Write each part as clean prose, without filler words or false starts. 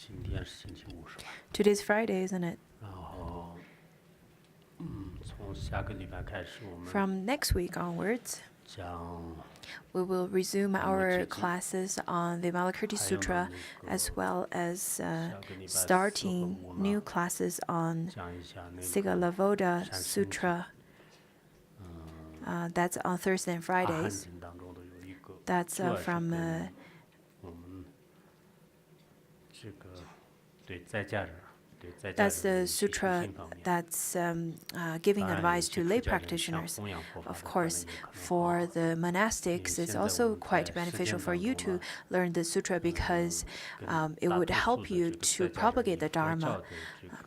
今天是星期五是吧？ Today's Friday, isn't it? 然后，从下个礼拜开始，我们 From next week onwards, 将 we will resume our classes on the Vimalakirti Sutra, as well as 下个礼拜四和 starting 五 new 呢 classes on 讲一下那个 Sigalavoda 山神经 Sutra. That's on Thursday and 阿含 Fridays. 经当中的有一个， That's 主要是 from 跟我们这个对在家人，对在家 that's 人 the 的修 sutra 行方面。 that's giving 当然，有 advice 些 to 出 lay 家人想 practitioners. 弘扬佛法 Of 的话呢， course, 也可能 for 好。 the monastics, it's also quite beneficial for you to learn the sutra because it would help you to propagate the Dharma.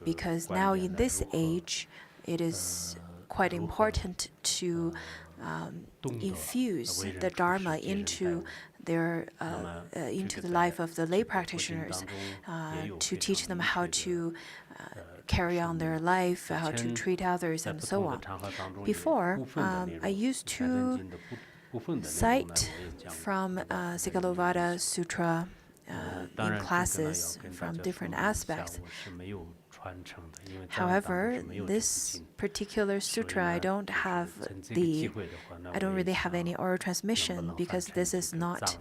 Because now in this age, it is quite important to infuse the Dharma into their into the life of the lay practitioners, to teach them how to carry on their life, how to treat others, and so on. Before, I used to cite from Sigalovada Sutra in classes from different aspects. However, this particular sutra, I don't really have any oral transmission because this is not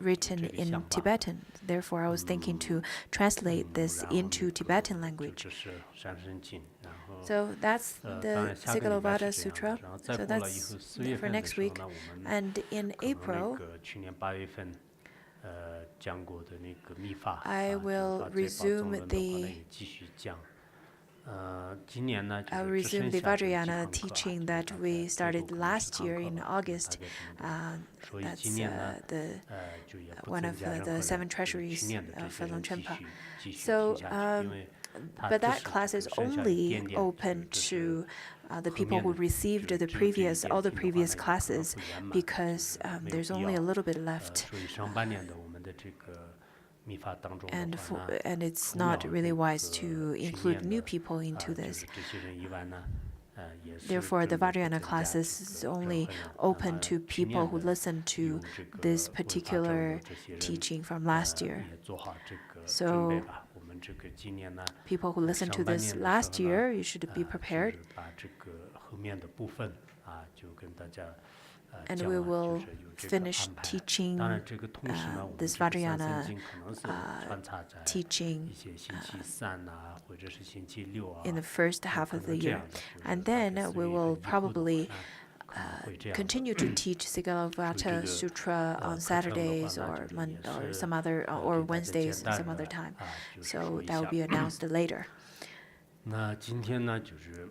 written in Tibetan. Therefore, I was thinking to translate this into Tibetan language. So that's the Sigalovada Sutra. So that's for next week. And in April, I will resume the Vajrayana teaching that we started last year in August. That's one of the seven treasuries of Longchenpa. So, but that class is only open to the people who received all the previous classes, because there's only a little bit left. And it's not really wise to include new people into this. Therefore, the Vajrayana classes is only open to people who listen to this particular teaching from last year. So, people who listened to this last year, you should be prepared. And we will finish teaching this Vajrayana teaching in the first half of the year. And then we will probably continue to teach Sigalovada Sutra on Saturdays or some other or Wednesdays some other time. So that will be announced later. 那今天呢，就是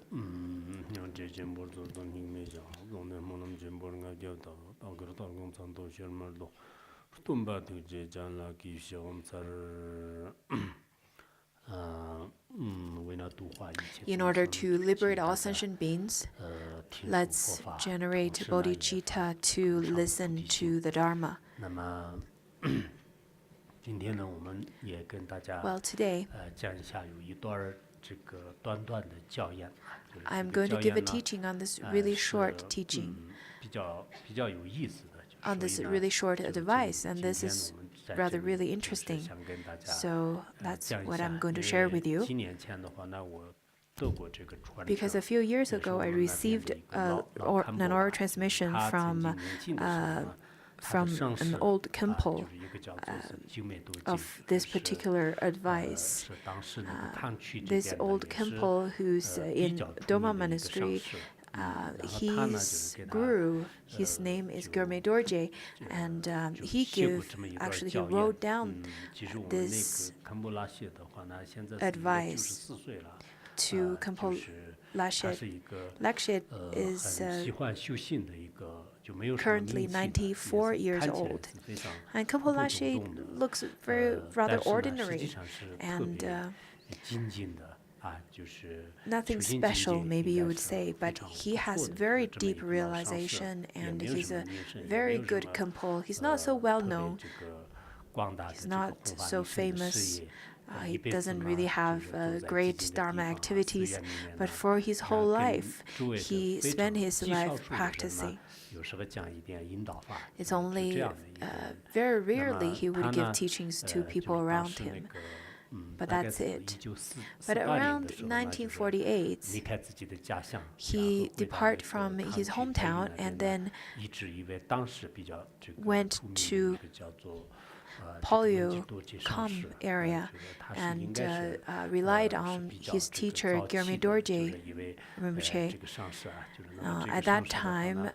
用这节目做总体没讲，总的我们节目应该叫到个到工厂到学么多，东巴头这讲了给小我们才为了度化一切。In order to liberate all sentient beings, let's generate bodhicitta to listen to the Dharma. 那么今天呢，我们也跟大家 today 讲一下有一段。I'm going to give a teaching on this really short teaching, on this really short advice, and this is rather really interesting. So that's what I'm going to share with you. Because a few years ago, I received an oral transmission from an old Khenpo of this particular advice. This old Khenpo, who's in Doma Monastery, his guru, his name is Gyurme Dorje, and he wrote down this advice to Khenpo Lashet. Lashet is currently 94 years old. And Khenpo Lashet looks rather ordinary and nothing special, maybe you would say, but he has very deep realization and he's a very good Khenpo. He's not so well known. He's not so famous He doesn't really have great Dharma activities, but for his whole life, he spent his life practicing. It's only very rarely he would give teachings to people around him. But that's it. But around 1948, he departed from his hometown and then went to Polyo-Kham area and relied on his teacher Gyurme Dorje Rinpoche. At that time,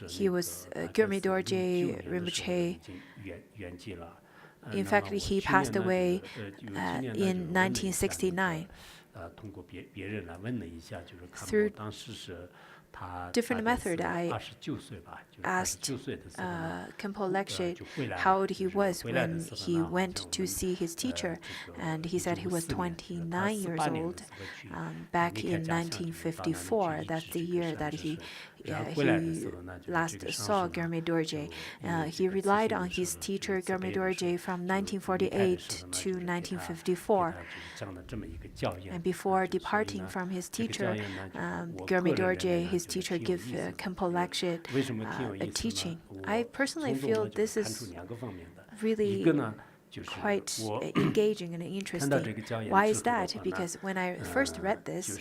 he was Gyurme Dorje Rinpoche. In fact, he passed away in 1969. Through different method, I asked Khenpo Lekshit how old he was when he went to see his teacher, and he said he was 29 years old back in 1954. That's the year that he last saw Gyurme Dorje. He relied on his teacher Gyurme Dorje from 1948 to 1954. And before departing from his teacher, Gyurme Dorje, his teacher, gave Khenpo Lekshit a teaching. I personally feel this is really quite engaging and interesting. Why is that? Because when I first read this,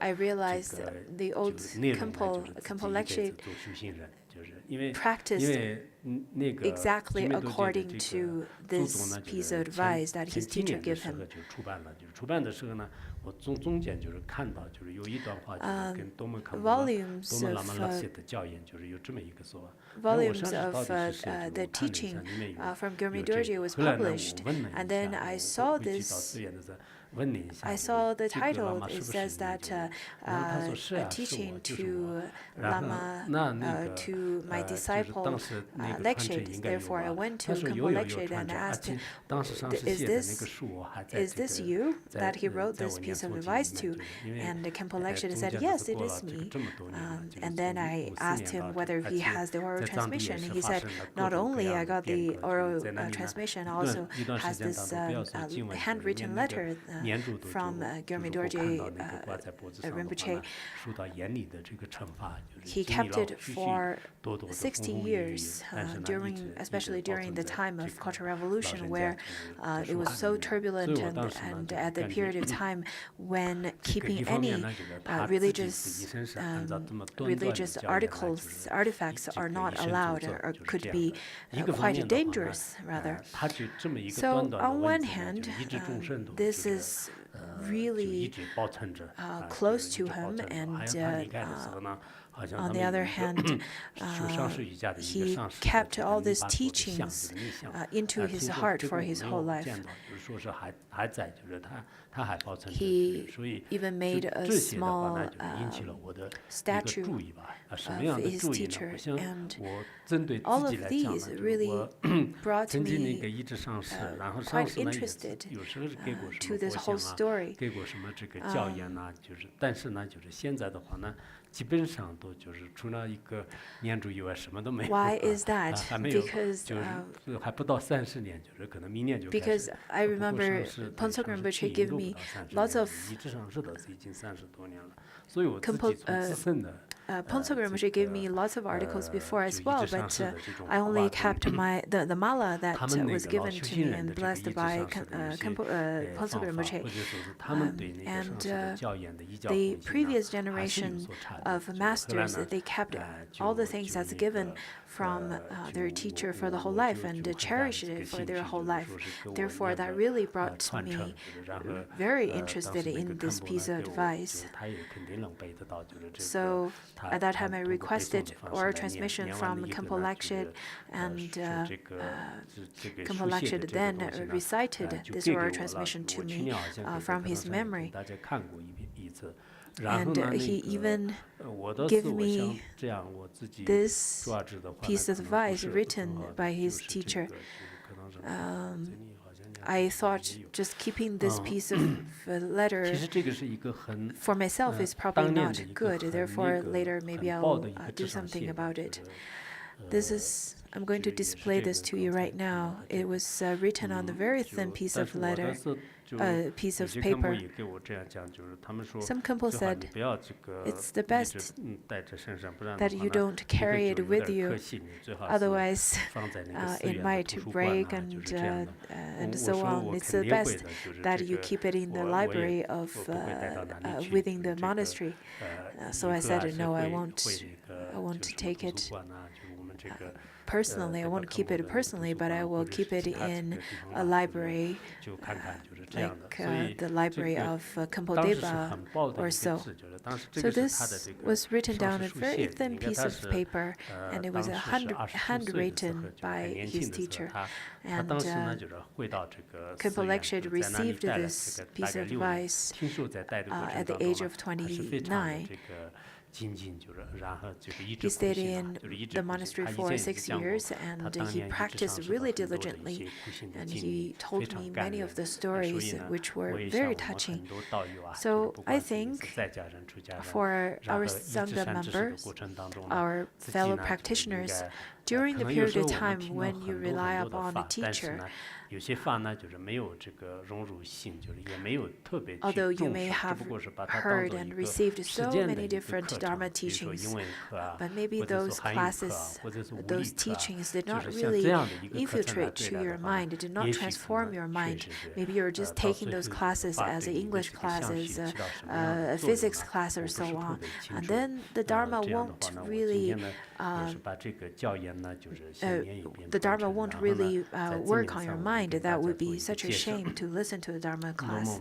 I realized the old Khenpo Lekshit practiced exactly according to this piece of advice that his teacher gave him. Volumes of the teaching from Gyurme Dorje was published, and then I saw this. I saw the title. It says that a teaching to Lama, to my disciple Lekshit. Therefore, I went to Khenpo Lekshit and asked, "Is this you that he wrote this piece of advice to?" And Khenpo Lekshit said, "Yes, it is me." And then I asked him whether he has the oral transmission. He said, "Not only I got the oral transmission, also has this handwritten letter from Gyurme Dorje Rinpoche." He kept it for 60 years, especially during the time of Cultural Revolution, where it was so turbulent, and at the period of time when keeping any religious artifacts are not allowed, or could be quite dangerous, rather. So on one hand, this is really close to him, and on the other hand, he kept all these teachings into his heart for his whole life. He even made a small statue of his teacher, and all of these really brought me quite interested to this whole story. Why is that? Because I remember Phuntsok Rinpoche gave me lots of Phuntsok Rinpoche gave me lots of articles before as well, but I only kept the mala that was given to me and blessed by Phuntsok Rinpoche. And the previous generation of masters, they kept all the things that's given from their teacher for the whole life and cherished it for their whole life. Therefore, that really brought me very interested in this piece of advice. So at that time, I requested oral transmission from Khenpo Lekshit, and Khenpo Lekshit then recited this oral transmission to me from his memory. And he even gave me this piece of advice written by his teacher. I thought just keeping this piece of letter for myself is probably not good. Therefore, later maybe I'll do something about it. I'm going to display this to you right now. It was written on the very thin piece of paper. Some Khenpo said it's the best that you don't carry it with you, otherwise it might break and so on. It's the best that you keep it in the library of within the monastery. So I said, no, I won't take it personally. I won't keep it personally, but I will keep it in a library, like the library of Khenpo Deba or so. So this was written down on a very thin piece of paper, and it was handwritten by his teacher. And Khenpo Lekshid received this piece of advice at the age of 29. He stayed in the monastery for 6 years, and he practiced really diligently. And he told me many of the stories which were very touching. So I think for our Sangha members, our fellow practitioners, during the period of time when you rely upon a teacher, although you may have heard and received so many different Dharma teachings, but maybe those classes, those teachings did not really infiltrate to your mind, it did not transform your mind. Maybe you're just taking those classes as an English class, as a physics class or so on, and then the Dharma won't really work on your mind. That would be such a shame to listen to the Dharma class.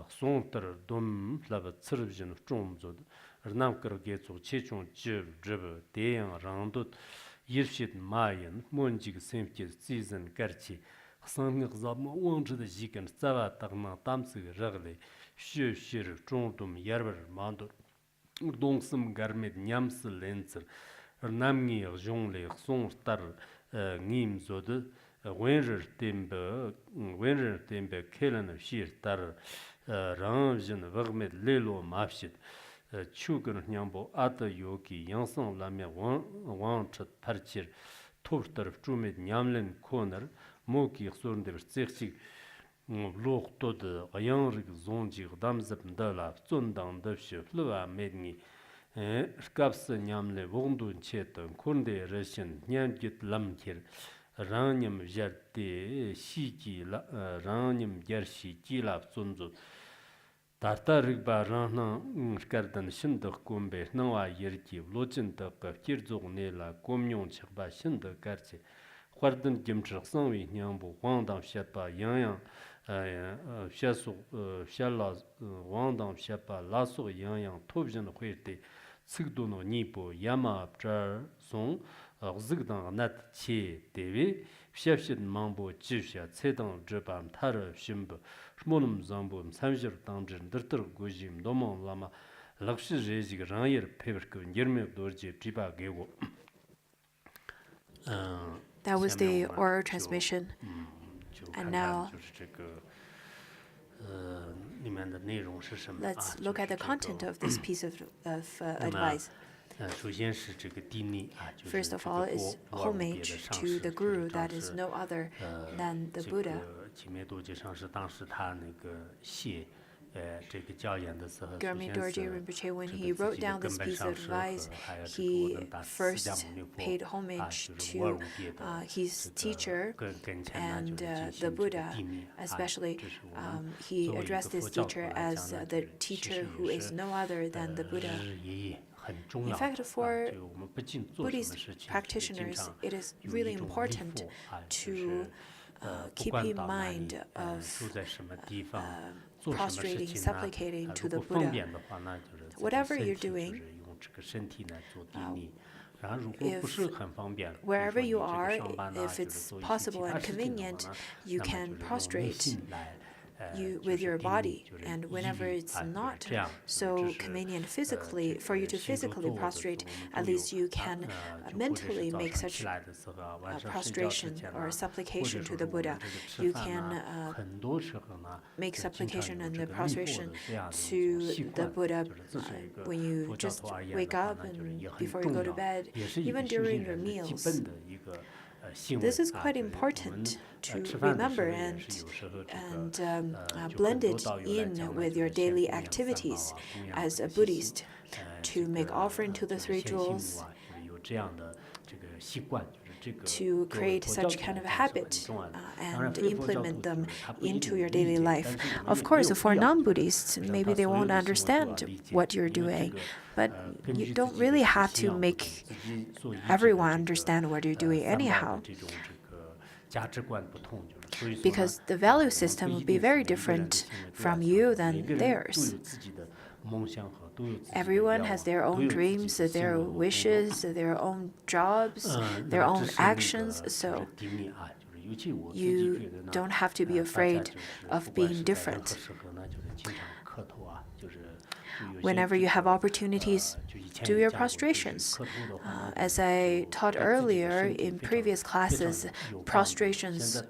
Songter dom lava tsirvjin chomzod rnam kerge zo chechon jib jib deyang randut yirshit mayan monjig semke season karchi sang zam wangzhe de jigen zawa tagma tamsig ragle shir shir chondum yarbar mandur dongsim garmet nyams lenzer rnamgi jongle song tar ngim zod wenrer tembe kelen shir tar Ranjin Vermet Lelo Mafshit Chugan Nyambo Ata Yoki Yansang Lamia Wang Chat Parchir Tofter Jumit Nyamlen Corner Moki Surnder Sexi Loch Tod Ayanrik Zonji Damzap Dala Zundang Devshi Flua Medni Skaps Nyamle Wondun Chetan Kunde Russian Nyangit Lamkir Ranyam Jarte Shiki Ranyam Gershi Gilap Zunzu Tartarigba Rana Skardan Shindak Gumbe Nawa Yerki Lochinta Kirzo Nela Gomyon Chikba Shinda Garchi Warden Jimchak Sanwi Nyambu Wangdam Shatpa Yang Shasu Shala Wangdam Shatpa Lasso Yang Tobjan Huirte Sigdono Nipo Yama Jar Song Zigdang Nat Chi Devi Shefshin Mambo Jisha Cedang Jabam Tara Shimba Shmonum Zambum Samjir Dangjin Dirter Gujim Domon Lama Lakshi Rezig Rangir Peverko Yerme Dorji Jiba Gego. That was the oral transmission. And now let's look at the content of this piece of advice. First of all, is homage to the Guru, that is no other than the Buddha. Gyalme Dorje Rinpoche, when he wrote down this piece of advice, he first paid homage to his teacher and the Buddha. Especially, he addressed this teacher as the teacher who is no other than the Buddha. In fact, for Buddhist practitioners, it is really important to keep in mind of prostrating, supplicating to the Buddha. Whatever you're doing, wherever you are, if it's possible and convenient, you can prostrate. with your body, and whenever it's not so convenient physically for you to physically prostrate, at least you can mentally make such prostration or supplication to the Buddha. You can make supplication and the prostration to the Buddha when you just wake up and before you go to bed, even during your meals. This is quite important to remember and blend it in with your daily activities as a Buddhist, to make offering to the three jewels, to create such kind of a habit and implement them into your daily life. Of course, for non-Buddhists, maybe they won't understand what you're doing, but you don't really have to make everyone understand what you're doing anyhow, because the value system will be very different from you than theirs. Everyone has their own dreams, their wishes, their own jobs, their own actions, so you don't have to be afraid of being different. Whenever you have opportunities, do your prostrations. As I taught earlier in previous classes, prostrations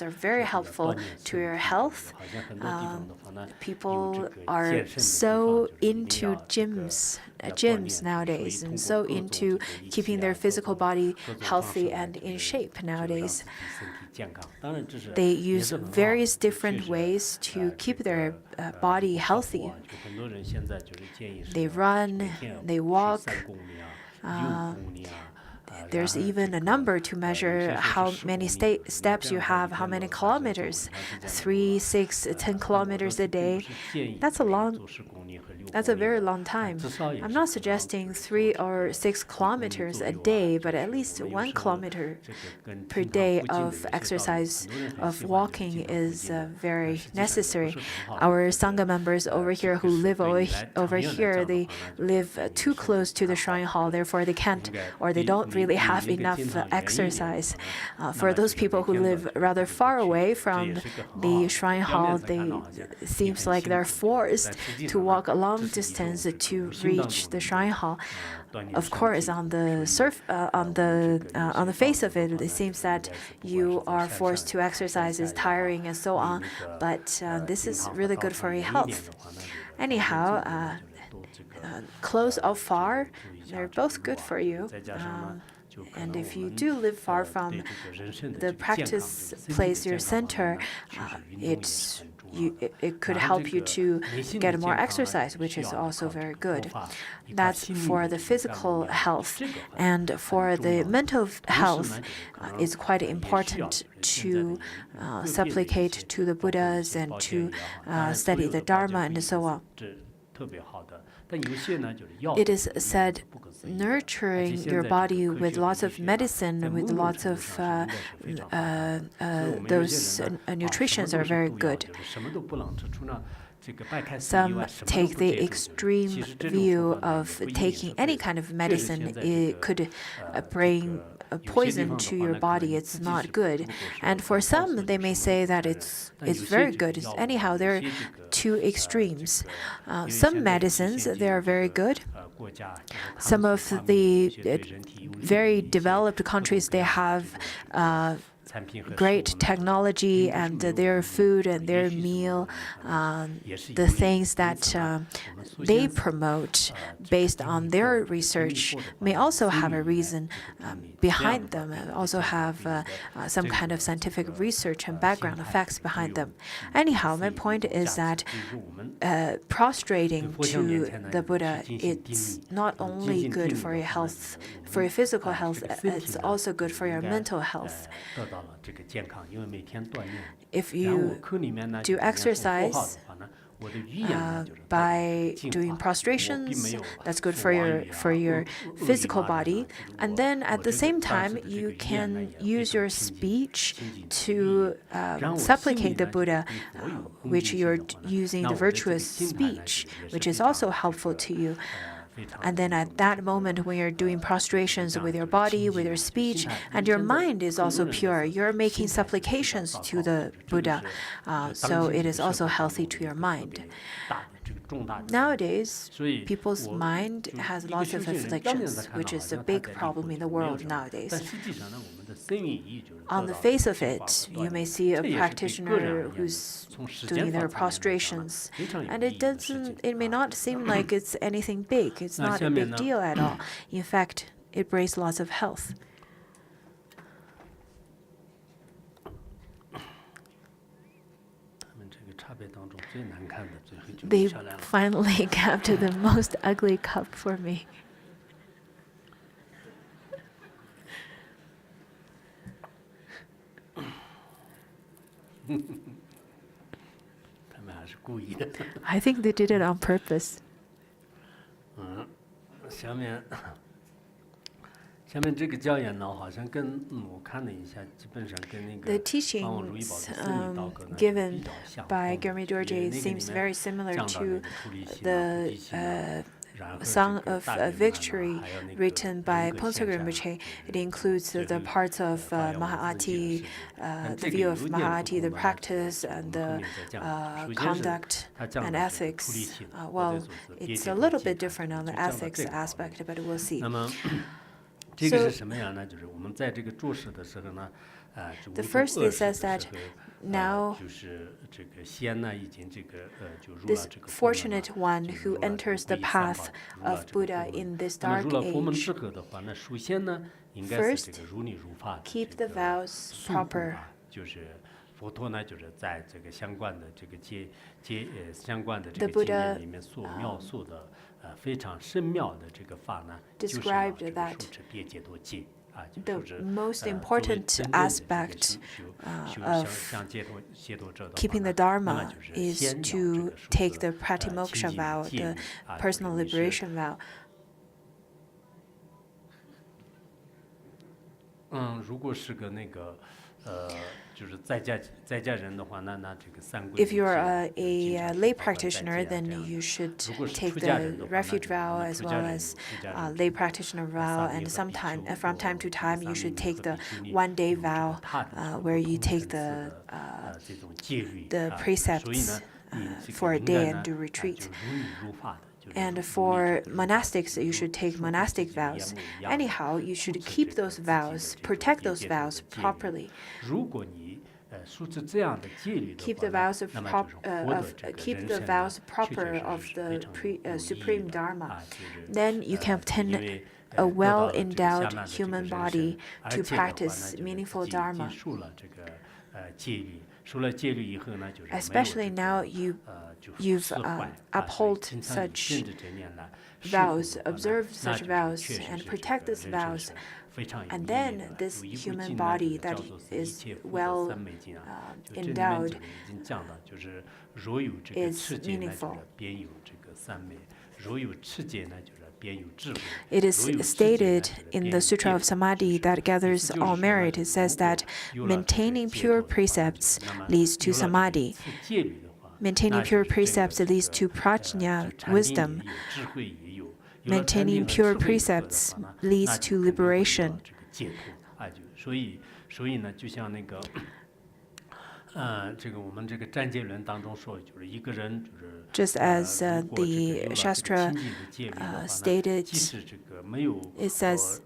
are very helpful to your health. People are so into gyms nowadays, and so into keeping their physical body healthy and in shape nowadays. They use various different ways to keep their body healthy. They run, they walk. There's even a number to measure how many steps you have, how many kilometers, 3, 6, 10 kilometers a day. That's a very long time. I'm not suggesting 3 or 6 kilometers a day, but at least 1 kilometer per day of exercise, of walking is very necessary. Our Sangha members over here who live over here, they live too close to the shrine hall, therefore they can't, or they don't really have enough exercise. For those people who live rather far away from the shrine hall, it seems like they're forced to walk a long distance to reach the shrine hall. Of course, on the face of it, it seems that you are forced to exercise, is tiring and so on. But this is really good for your health. Anyhow, close or far, they're both good for you. And if you do live far from the practice place, your center, it could help you to get more exercise, which is also very good. That's for the physical health. And for the mental health, it's quite important to supplicate to the Buddhas and to study the Dharma and so on. It is said nurturing your body with lots of medicine, with lots of those nutritions are very good. Some take the extreme view of taking any kind of medicine. It could bring a poison to your body. It's not good. And for some, they may say that it's very good. Anyhow, there are two extremes. Some medicines, they are very good. Some of the very developed countries, they have great technology, and their food and their meal, the things that they promote based on their research may also have a reason behind them, and also have some kind of scientific research and background effects behind them. Anyhow, my point is that prostrating to the Buddha, it's not only good for your health, for your physical health, it's also good for your mental health. If you do exercise by doing prostrations, that's good for your physical body, and then at the same time you can use your speech to supplicate the Buddha, which you're using the virtuous speech, which is also helpful to you. And then at that moment, when you're doing prostrations with your body, with your speech, and your mind is also pure, you're making supplications to the Buddha. So it is also healthy to your mind. Nowadays, people's mind has lots of afflictions, which is a big problem in the world nowadays. On the face of it, you may see a practitioner who's doing their prostrations, and it may not seem like it's anything big. It's not a big deal at all. In fact, it brings lots of health. They finally kept the most ugly cup for me. I think they did it on purpose. 下面这个教言呢，好像跟我看了一下，基本上跟那个 The teachings given by Gyurme Dorje seems very similar to the Song of Victory written by Phuntsok Rinpoche. It includes the parts of Mahāti, the view of Mahāti, the practice and the conduct and ethics. Well, it's a little bit different on the ethics aspect, but we'll see. 这个是什么样呢？就是我们在这个做事的时候呢，The first it says that now 就是这个仙呢已经这个就入了 this 这个 fortunate one who enters the path of Buddha in this dark 入了佛门 age 之后的话，那首先呢应该是这个如理如法的 keep the vows proper. 就是佛陀呢就是在这个相关的这个相关的这 The 个经 Buddha 验里面所描述的非常深妙的这个法呢，就是要 described 这个 that 受持别解脱戒。the most important aspect of keeping the Dharma is to take the Pratimoksha vow, the personal liberation vow. 如果是个那个就是在家人的话，那这个三皈。 If you're a lay practitioner, then you should take the refuge vow as well as lay practitioner vow, and from time to time, you should take the one-day vow, where you take the precepts for a day and do retreat. And for monastics, you should take monastic vows. Anyhow, you should keep those vows, protect those vows properly. Keep the vows keep the vows proper of the supreme Dharma. Then you can obtain a well-endowed human body to practice meaningful Dharma. Especially now you've upheld such vows, observed such vows, and protect these vows. And then this human body that is well endowed is meaningful. It is stated in the Sutra of Samadhi that gathers all merit. It says that maintaining pure precepts leads to Samadhi. Maintaining pure precepts leads to prajna, wisdom. Maintaining pure precepts leads to liberation. Just as the Shastra stated, it says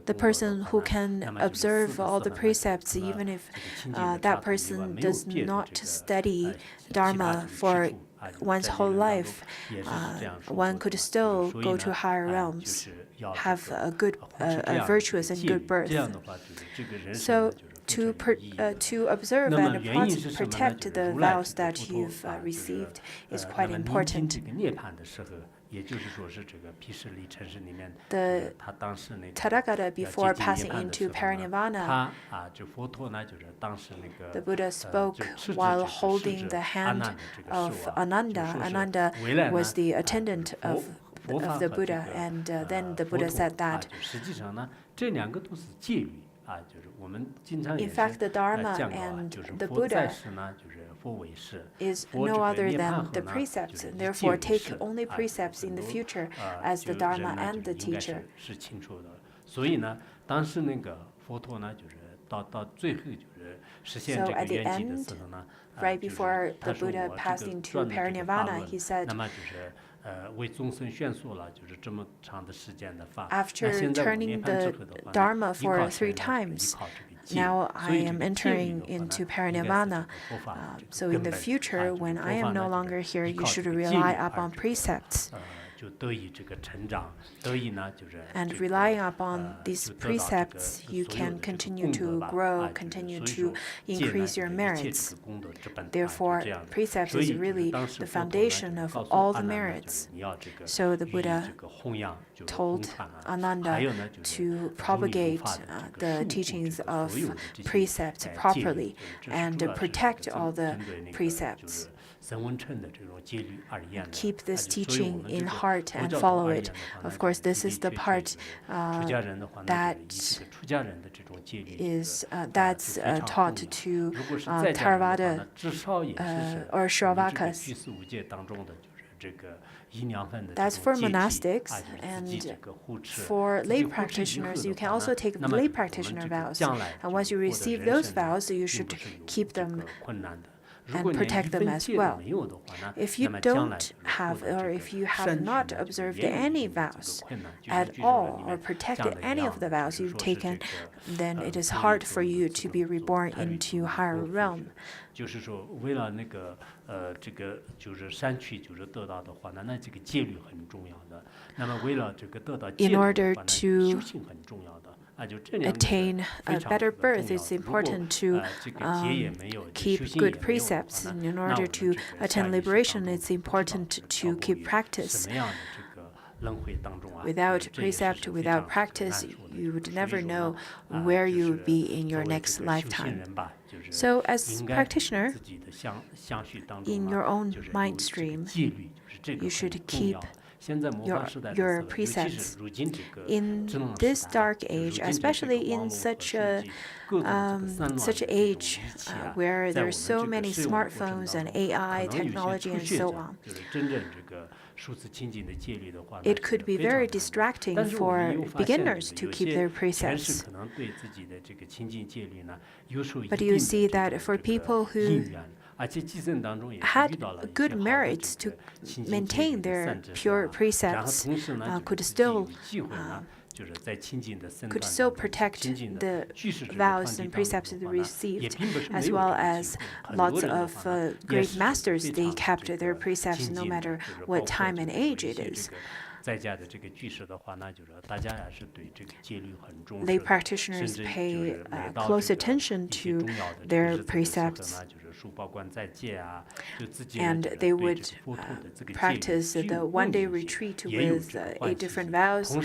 the person who can observe all the precepts, even if that person does not study Dharma for one's whole life, one could still go to higher realms, have a virtuous and good birth. So to observe and protect the vows that you've received is quite important. The Tathagata, before passing into parinirvana, the Buddha spoke while holding the hand of Ananda. Ananda was the attendant of the Buddha, and then the Buddha said that in fact, the Dharma and the Buddha is no other than the precepts, and therefore take only precepts in the future as the Dharma and the teacher. 是清楚的。所以呢，当时那个佛陀呢，就是到最后就是实现这个圆寂的时候呢， right before the Buddha passed into parinirvana, he said, 那么就是为众生宣说了就是这么长的时间的法。 after turning the Dharma for 3 times, now I am entering into parinirvana. So in the future, when I am no longer here, you should rely upon precepts. And relying upon these precepts, you can continue to grow, continue to increase your merits. Therefore, precepts is really the foundation of all the merits. So the Buddha told Ananda to propagate the teachings of precepts properly and protect all the precepts. Keep this teaching in heart and follow it. Of course, this is the part that's taught to Theravada or Shravakas. That's for monastics, and for lay practitioners, you can also take lay practitioner vows. And once you receive those vows, you should keep them and protect them as well. If you don't have, or if you have not observed any vows at all, or protected any of the vows you've taken, then it is hard for you to be reborn into higher realm. In order to attain a better birth, it's important to keep good precepts. And in order to attain liberation, it's important to keep practice. Without precept, without practice, you would never know where you would be in your next lifetime. So as practitioner, in your own mind stream, you should keep your precepts. In this dark age, especially in such an age where there are so many smartphones and AI technology and so on, it could be very distracting for beginners to keep their precepts. But you see that for people who had good merits to maintain their pure precepts, could still protect the vows and precepts they received, as well as lots of great masters. They kept their precepts no matter what time and age it is. Lay practitioners pay close attention to their precepts, and they would practice the one-day retreat with 8 different vows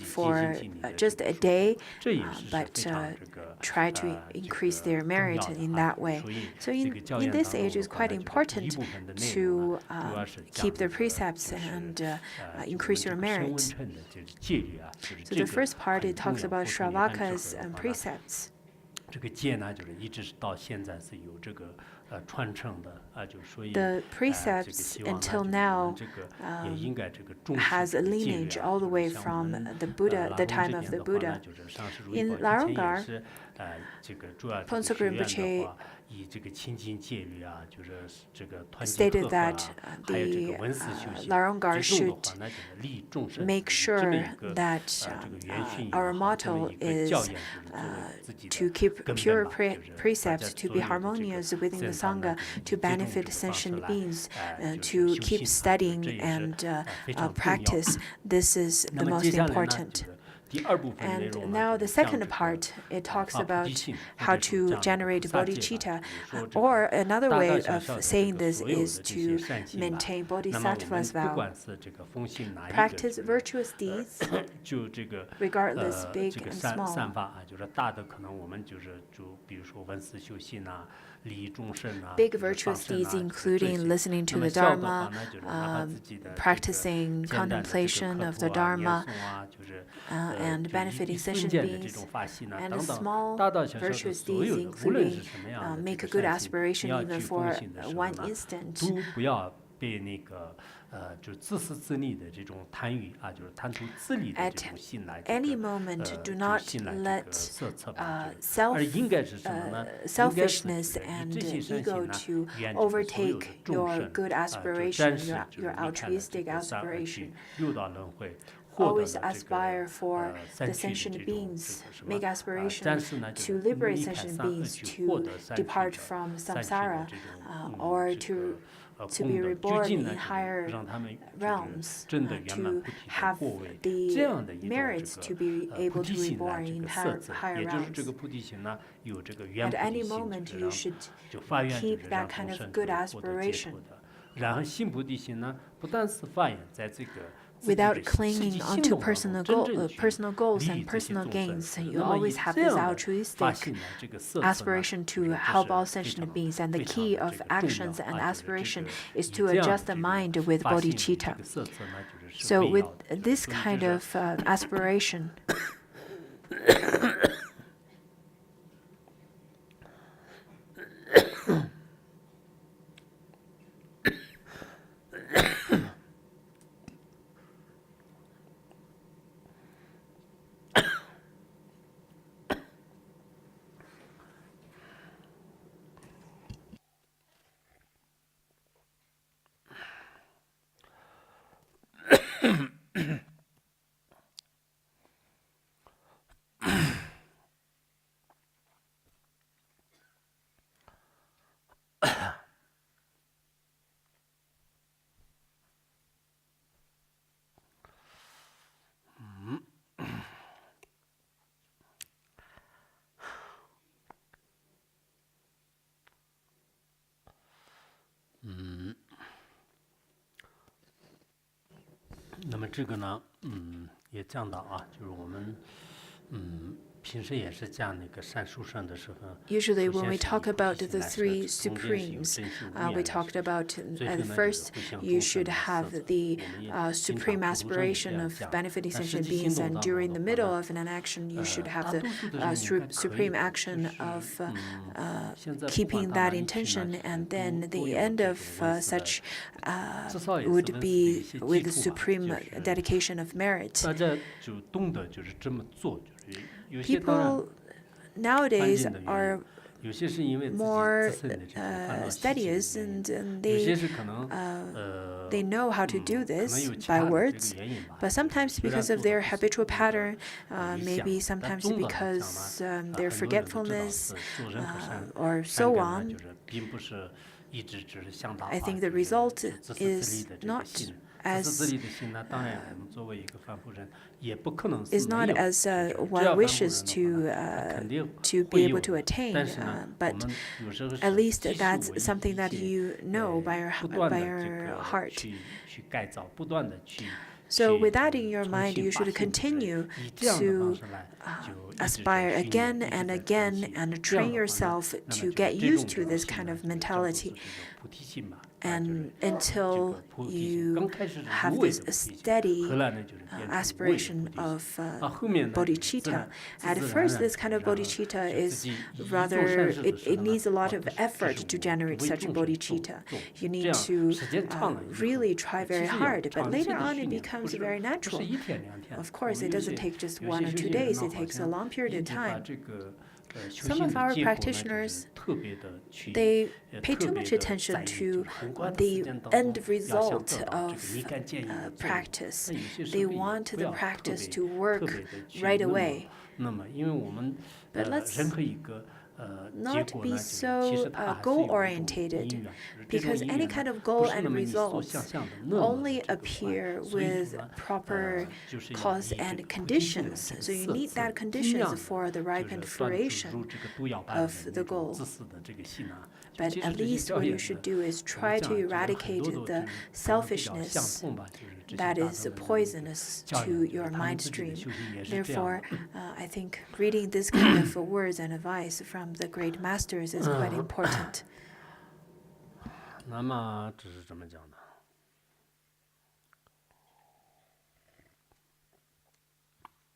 for just a day, but try to increase their merit in that way. So in this age, it's quite important to keep the precepts and increase your merit. So the first part, it talks about Shravakas and precepts. The precepts until now has a lineage all the way from the Buddha, the time of the Buddha. In Larangar, Phuntsok Rinpoche stated that the Larangar should make sure that our motto is to keep pure precepts, to be harmonious within the Sangha, to benefit sentient beings, to keep studying and practice. This is the most important. And now the second part, it talks about how to generate bodhicitta, or another way of saying this is to maintain bodhisattva's vow. Practice virtuous deeds, regardless big and small. Big virtuous deeds including listening to the Dharma, practicing contemplation of the Dharma, and benefiting sentient beings, and the small virtuous deeds, including make a good aspiration even for one instant. 都不要被那个就是自私自利的这种贪欲啊，就是贪图自利的这种心来 any moment, do not 心来 let 色策吧，就是 self 而应该是什么呢？ selfishness 应该 and 是这些善 ego 行呢 to 远离所有的 overtake 众 your 生 good 就 aspiration, 暂时 your 就是离开了这 altruistic 个三恶 aspiration. 趣六道轮回，获得 Always 了这 aspire 个 for 三 the 趣的 sentient 这种 beings, 这个什么 make aspiration 暂时呢 to 就是 liberate 离开 sentient 三恶 beings 趣，获 to 得三趣 depart 的 from 三趣的 samsara, 这种 or 这个 to 功 be 德，究 reborn 竟呢 in 就是 higher 让他们就是 realms, 真的圆满 to 菩提的 have 过位， the 这样的一种 merits 这 to 个 be 菩 able 提 to 心来 reborn 这 in 个色 higher, 字， higher 也就是这 realms. 个菩提心呢有这个圆 At 菩 any 提心， moment, 就是 you 让 should 就发愿就 keep 是 that 让 kind 众 of 生 good 就是获得解 aspiration 脱的。然后心菩提心呢，不但是发愿在这个自己 without 的实际 clinging 行 onto 动当 personal 中真正去 personal goals 利益 and 这些 personal 众生， gains. You 那么以 always have 这 this 样的发 altruistic 心呢，这个色字呢， aspiration 就 to 是 help 这 all 是非 sentient 常 beings, and the 非常 key 的 of 这个重要 actions and 啊，就是这 aspiration 个 is 以 to 这样 adjust 的 the 这 mind 个 with 发心这 bodhicitta. 个色字呢，就是是 So 必 with 要的，就是 this 所以就 kind 是 of aspiration, .那么这个呢，也讲到啊，就是我们，平时也是讲那个善殊胜的时候， usually 首 when 先 we 是以 talk 菩提 about 心 the 来设 three 置，中间是有 supremes, 真心无 we 厌来 talked 设置， about 最 at 后 the 呢就是 first 回向 you 众生 should 的色 have 字， the 我们也经 supreme 常普度中也这 aspiration 样 of 讲， benefiting 但实 sentient 际行 beings, 动 and 当中 during 的 the 话 middle 呢， of an action, you should have 大 the 多数的人应该可以 supreme 的，就 action 是 of 现在不管 keeping 到 that 哪里去呢， intention, 其实 and 都 then 都 the 有 end 这 of 种类似的， such 至少也是 would 类似的一 be 些 with 基 the 础吧， supreme 就是 dedication of merit. 大家就懂得就是这么做，就是有些当然 People nowadays 环境的原 are 因，有些是因为自己 more 自身的这种烦恼习气的 studious, 原因， and 有些 they 是可能 they know how to do 可能 this 有其 by 他的这个 words, 原因吧， but 就是 sometimes 虽然 because 做 of 的 their 不是 habitual 那么的 pattern, 理想， maybe 但 sometimes 总的来讲 because 呢， their 很多人都知道 forgetfulness 是做人和善 or 善 so 根呢， on. 就是并不是一直只是向导 I 啊， think the 就是 result 就自私自利 is 的这个 not 心，自私自 as 利的心呢，当然我们作为一个凡夫人，也不可能是 is 没 not 有， as 就是只 one 要凡夫 wishes 人的 to 话呢，他肯定 to be 会 able 有 to 的， attain, 但是呢，我 but 们有时候 at 是 least 即使 that's 我一 something that 切 you know by your 不断 by 的这 your 个 heart. 去改造，不断的去。 So 去 with that 就 in your 重 mind, 新 you 发 should 现，就是 continue 以这样的方 to 式来，就一直在 aspire 训练， again 一直 and 在 again 练习， and 这样 train 的话呢， yourself 那么 to 就是 get 这种 used 这 to 种 this 心 kind 呢， of 就是叫做是 mentality, 这种菩提心吧，啊，就是 and 这 until 个菩提心， you 刚开始是 have 无为 this 的菩提心， steady 后来呢就是变成无为的 aspiration 菩提心， of 啊，后面呢就是自 bodhicitta. 然 At 自 first, 然 this kind of 然后 bodhicitta 就自 is 己一做 rather 善事的 it 时候呢， needs a lot 这 of 是 effort to 我 generate 为 such 众生 bodhicitta. 做， You 这 need 样 to 时间长了以后， really try 其 very 实要 hard, but 长期 later 的 on 训 it 练，不 becomes 是 very 不是 natural. 一天两天。 Of 我 course, 们 it 有 doesn't 些 take just 有 1 些 or 修 2 行人 days, 呢， it 好 takes a 像 long 一 period of 直把 time. 这个修 Some 行 of 的 our 结果呢，就 practitioners, 是特别的去 they 特 pay too 别 much 的 attention 在意，就 to 是很短的 the 时间当 end 中要想 result 得到这 of 个立竿见影的作用。 practice. 那有些时 They 候也 want 不 the 要特 practice 别 to 特 work 别的去 right 那么 away. 那么，因为我们 But let's 任何一个结 not 果 be 呢，就是其 so 实它还是有 goal 一种 orientated, 因缘，就是这种 because 因 any 缘 kind 呢， of 不 goal 是 and 那么你所 results 想象的那么 only 的这个 appear 快，所以 with 说呢， proper 就是要 cause 以这 and 个菩提心的 conditions. 这个 So you 色 need 字 that 尽 conditions 量 for the 的，就 ripened 是断除 fruition. 如这个毒药般 of 的 the 那种 goal. 自私的这个心啊。 But 其实 at 这些 least 教 what 育 you 呢， should do is 我 try 们 to 讲就是很 eradicate 多的就 the 是可能比较相 selfishness 通吧，就是这些 that 大 is 德们的那个 poisonous 教 to 养，就是 your 他们 mind 自己的 stream. 修行也是这样 Therefore, 的。 I think reading this kind of words and advice from the great masters is quite important. 那么这是怎么讲的？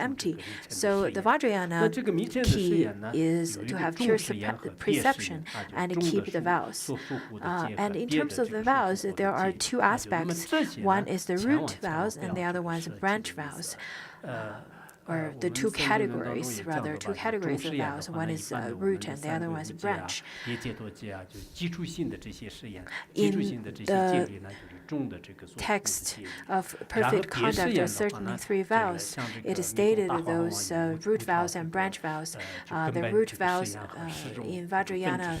empty. So the Vajrayana key is to have pure perception and keep the vows. And in terms of the vows, there are two aspects. One is the root vows, and the other one is branch vows. Or the two categories of vows. One is root and the other one is branch. In the text of perfect conduct, there are certainly three vows. It is stated those root vows and branch vows. The root vows in Vajrayana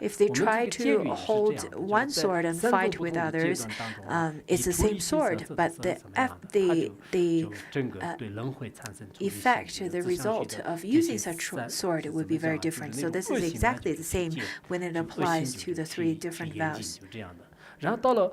If they try to hold one sword and fight with others, it's the same sword, but the effect, the result of using such sword would be very different. So this is exactly the same when it applies to the three different vows. 然后到了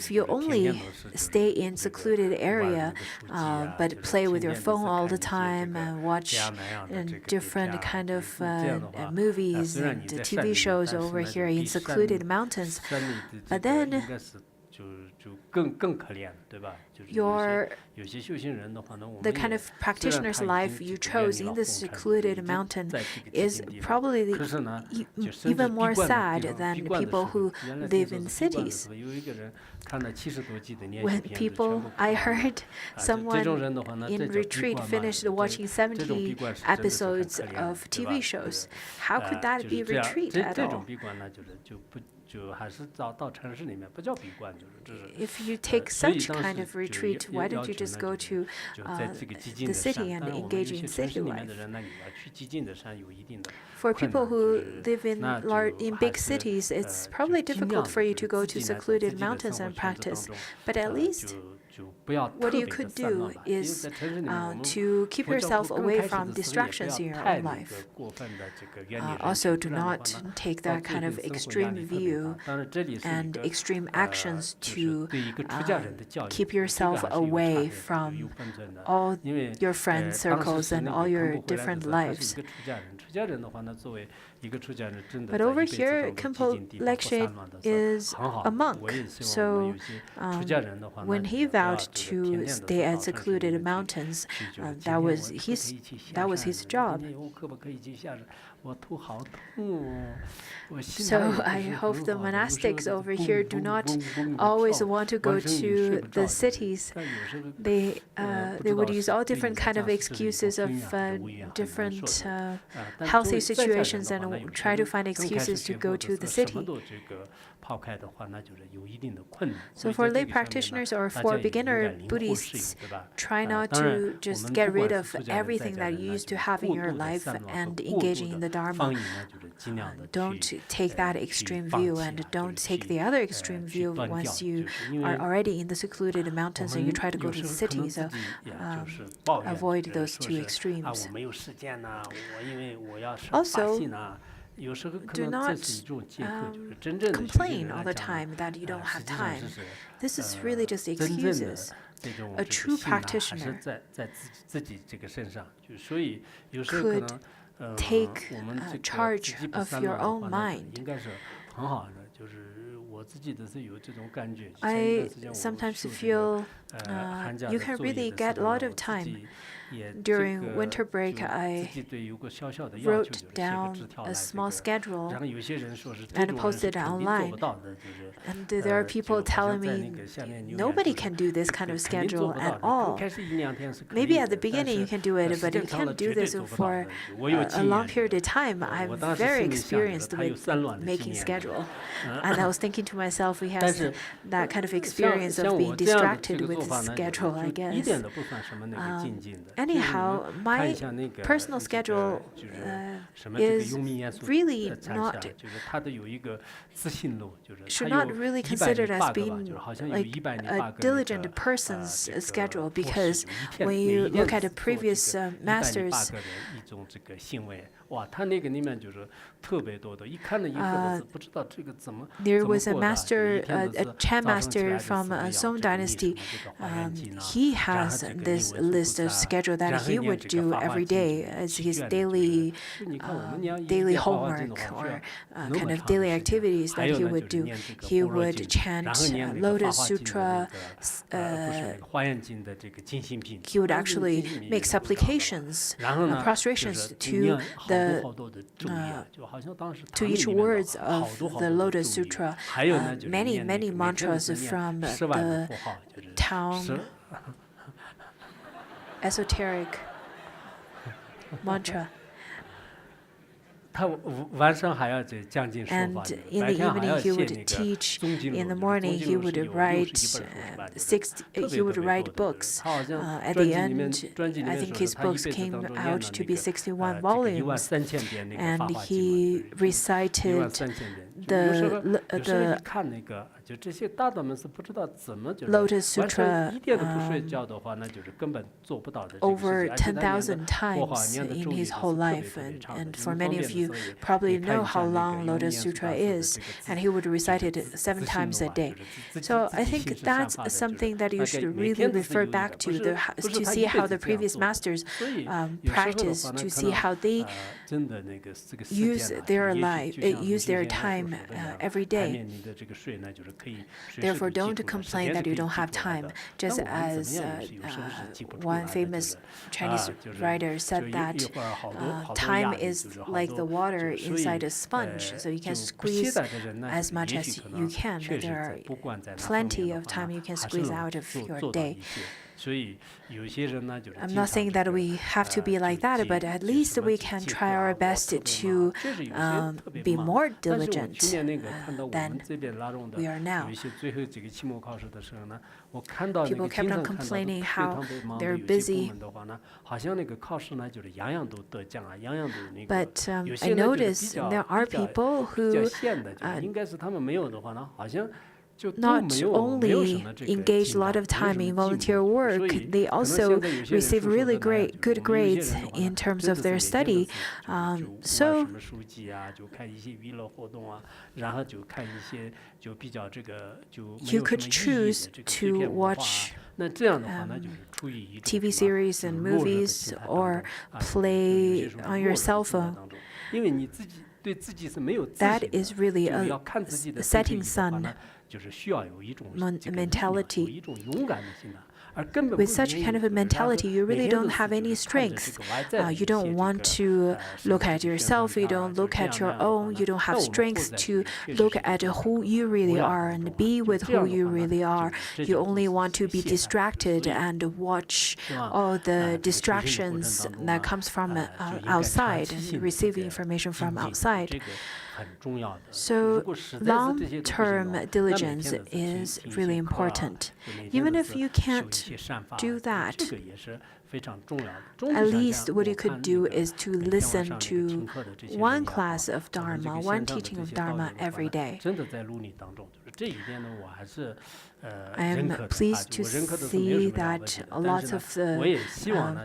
if you only stay in secluded area, but play with your phone all the time and watch different kind of movies and TV shows over here in secluded mountains, but then 更可怜了，对吧？就是有些修行人的话呢，我们 the kind of practitioner's life you chose in the secluded mountain is probably even more sad than people who live in cities. When people, I heard someone in retreat finished watching 70 episodes of TV shows. How could that be retreat at all? If you take such kind of retreat, why don't you just go to the city and engage in city life? For people who live in big cities, it's probably difficult for you to go to secluded mountains and practice. But at least what you could do is to keep yourself away from distractions in your own life. Also, do not take that kind of extreme view and extreme actions to keep yourself away from all your friend circles and all your different lives. But over here, Khenpo Lekshé is a monk, so when he vowed to stay at secluded mountains, that was his job. So I hope the monastics over here do not always want to go to the cities. They would use all different kind of excuses of different healthy situations and try to find excuses to go to the city. So for lay practitioners or for beginner Buddhists, try not to just get rid of everything that you used to have in your life and engaging in the Dharma. Don't take that extreme view, and don't take the other extreme view once you are already in the secluded mountains and you try to go to the city. So avoid those two extremes. Also, do not complain all the time that you don't have time. This is really just excuses. A true practitioner could take charge of your own mind. I sometimes feel you can really get a lot of time. During winter break, I wrote down a small schedule and posted it online. And there are people telling me nobody can do this kind of schedule at all. Maybe at the beginning you can do it, but you can't do this for a long period of time. I'm very experienced with making schedule. And I was thinking to myself, we have that kind of experience of being distracted with the schedule, I guess. Anyhow, my personal schedule is really not, should not really considered as being like a diligent person's schedule, because when you look at the previous masters, there was a master, a Chan master from Song Dynasty. He has this list of schedule that he would do every day as his daily homework or kind of daily activities that he would do. He would chant Lotus Sutra. He would actually make supplications, prostrations to each words of the Lotus Sutra. Many mantras from the town esoteric mantra. And in the evening he would teach. In the morning he would write books. At the end, I think his books came out to be 61 volumes, and he recited the Lotus Sutra over 10,000 times in his whole life. And for many of you probably know how long Lotus Sutra is, and he would recite it 7 times a day. So I think that's something that you should really refer back to see how the previous masters practice, to see how they use their time every day. Therefore, don't complain that you don't have time. Just as one famous Chinese writer said that time is like the water inside a sponge, so you can squeeze as much as you can. There are plenty of time you can squeeze out of your day. I'm not saying that we have to be like that, but at least we can try our best to be more diligent than we are now. People kept on complaining how they're busy. But I noticed there are people who not only engage a lot of time in volunteer work, they also receive really good grades in terms of their study. So you could choose to watch TV series and movies or play on your cell phone. That is really a setting sun mentality. With such kind of a mentality, you really don't have any strength. You don't want to look at yourself, you don't look at your own, you don't have strength to look at who you really are and be with who you really are. You only want to be distracted and watch all the distractions that comes from outside and receive information from outside. So long-term diligence is really important. Even if you can't do that, at least what you could do is to listen to one class of Dharma, one teaching of Dharma every day. I am pleased to see that lots of the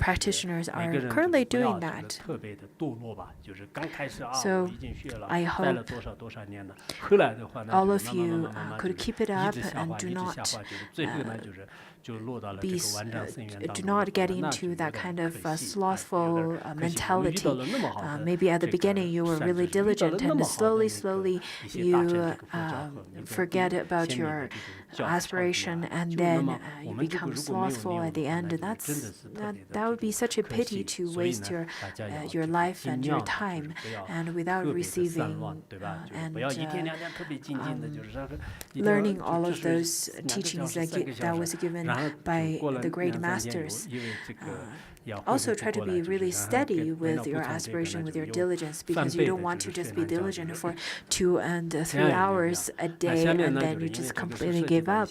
practitioners are currently doing that. So I hope all of you could keep it up and do not get into that kind of slothful mentality. Maybe at the beginning you were really diligent, and slowly you forget about your aspiration, and then you become slothful at the end. That would be such a pity to waste your life and your time and without receiving and learning all of those teachings that was given by the great masters. Also try to be really steady with your aspiration, with your diligence, because you don't want to just be diligent for 2 and 3 hours a day and then you just completely give up,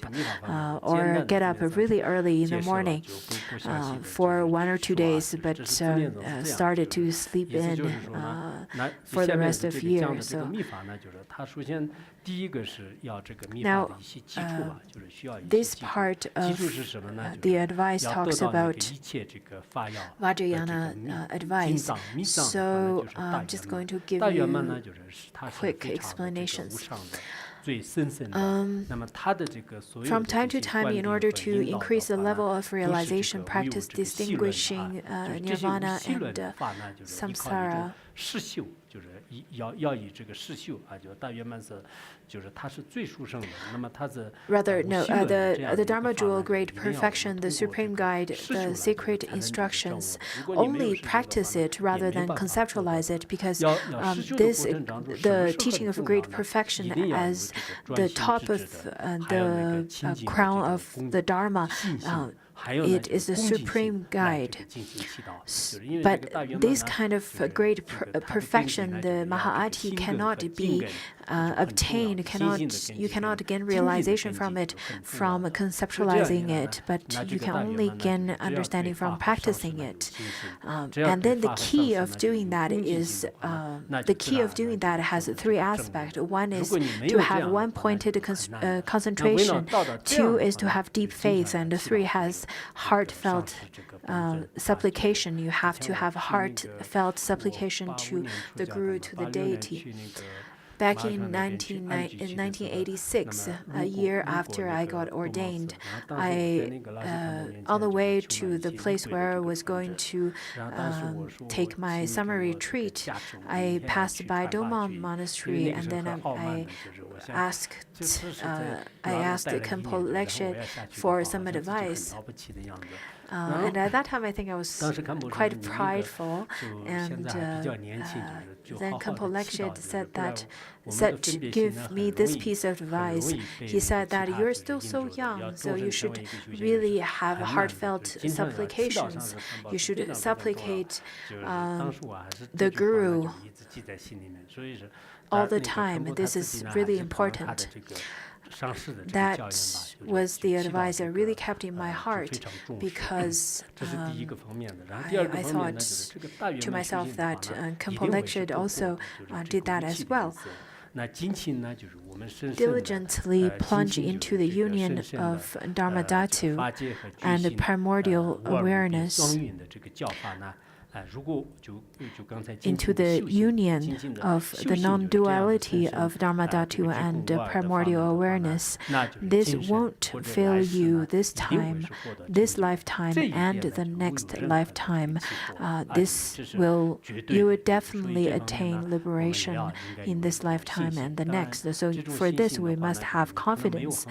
or get up really early in the morning for 1 or 2 days, but started to sleep in for the rest of the year. So now, this part of the advice talks about Vajrayana advice. So I'm just going to give you quick explanations. From time to time, in order to increase the level of realization, practice distinguishing nirvana and samsara. Rather, no, the Dharma Jewel, Great Perfection, the Supreme Guide, the sacred instructions, only practice it rather than conceptualize it, because the teaching of Great Perfection as the top of the crown of the Dharma, it is the supreme guide. But this kind of great perfection, the Mahāti, cannot be obtained, you cannot gain realization from it from conceptualizing it, but you can only gain understanding from practicing it. And then the key of doing that has 3 aspects. One is to have one-pointed concentration, 2 is to have deep faith, and 3 has heartfelt supplication. You have to have heartfelt supplication to the Guru, to the deity. Back in 1986, a year after I got ordained, on the way to the place where I was going to take my summer retreat, I passed by Doma Monastery, and then I asked Khenpo Lekshe for some advice. And at that time, I think I was quite prideful, and then Khenpo Lekshe said to give me this piece of advice. He said that you're still so young, so you should really have heartfelt supplications. You should supplicate the Guru all the time. This is really important. That was the advice that really kept in my heart, because I thought to myself that Khenpo Lekshe also did that as well. Diligently plunge into the union of Dharma Dhatu and primordial awareness, into the union of the non-duality of Dharma Dhatu and primordial awareness. This won't fail you this time, this lifetime, and the next lifetime. You will definitely attain liberation in this lifetime and the next. So for this, we must have confidence.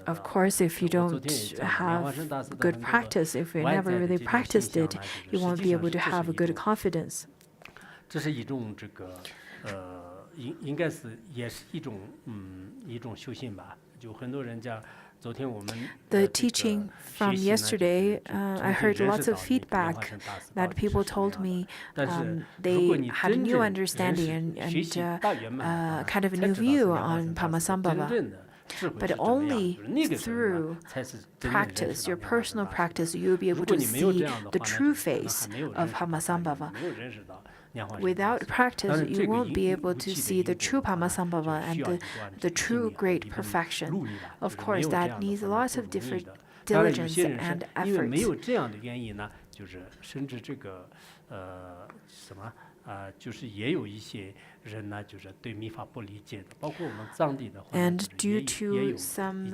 Of course, if you don't have good practice, if you never really practiced it, you won't be able to have a good confidence. The teaching from yesterday, I heard lots of feedback that people told me they had a new understanding and kind of a new view on Padmasambhava. But only through practice, your personal practice, you'll be able to see the true face of Padmasambhava. Without practice, you won't be able to see the true Padmasambhava and the true great perfection. Of course, that needs lots of different diligence and effort. And due to some